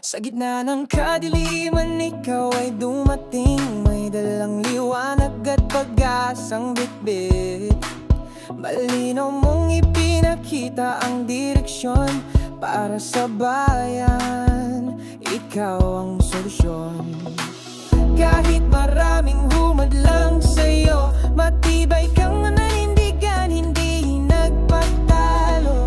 Sa gitna ng kadiliman, ikaw ay dumating. May dalang liwanag at pag-asang bitbit. Malinaw mong ipinakita ang direksyon para sa bayan. Ikaw ang solusyon. Kahit maraming humadlang sa'yo, matibay kang nanindigan, hindi nagpatalo.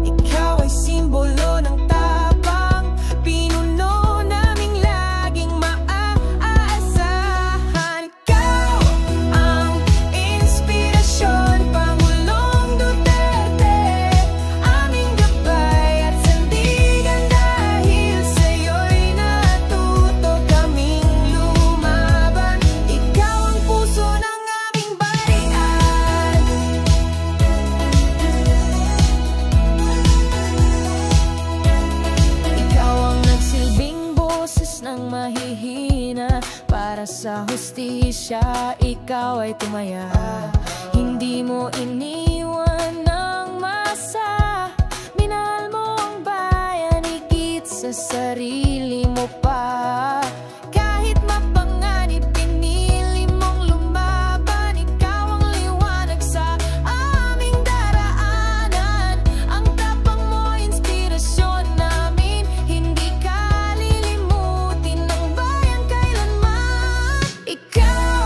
Ikaw ay simbolo ng tapang, pinuno naming laging maaasahan. Ikaw ang inspirasyon, Pangulong Duterte, aming gabay at sandigan. Dahil sa'yo'y natuto kaming lumaban. Ikaw ang puso ng aming bayan. Ikaw ang nagsilbing boses ng mahihina. Para sa hustisya, ikaw ay tumaya. Hindi mo iniwan ng masa. Minahal mo ang bayan higit sa sarili mo pa. Kahit mapanganib, pinili mong lumaban. Ikaw ang liwanag sa aming daraanan. Ang tapang mo, inspirasyon namin. Hindi ka lilimutin ng bayan kailanman. Ikaw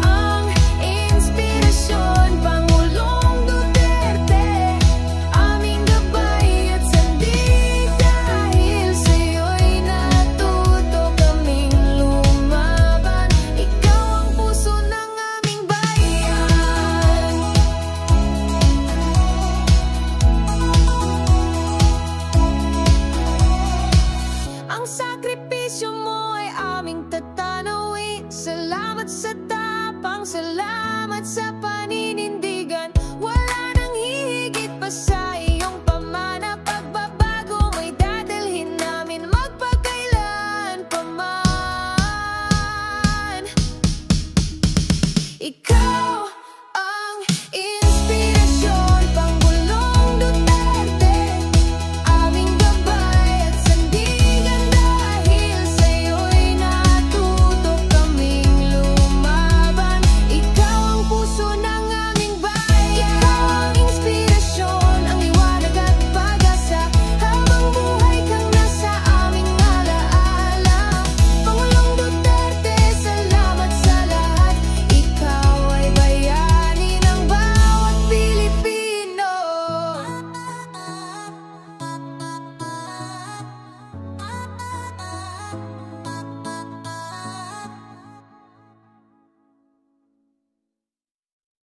ang inspirasyon, Pangulong Duterte, aming gabay at sandig. Dahil sa'yo'y natuto kaming lumaban. Ikaw ang puso ng aming bayan. Ang sakripisyo mo ay aming tatanawin. Salamat sa tapang, salamat sa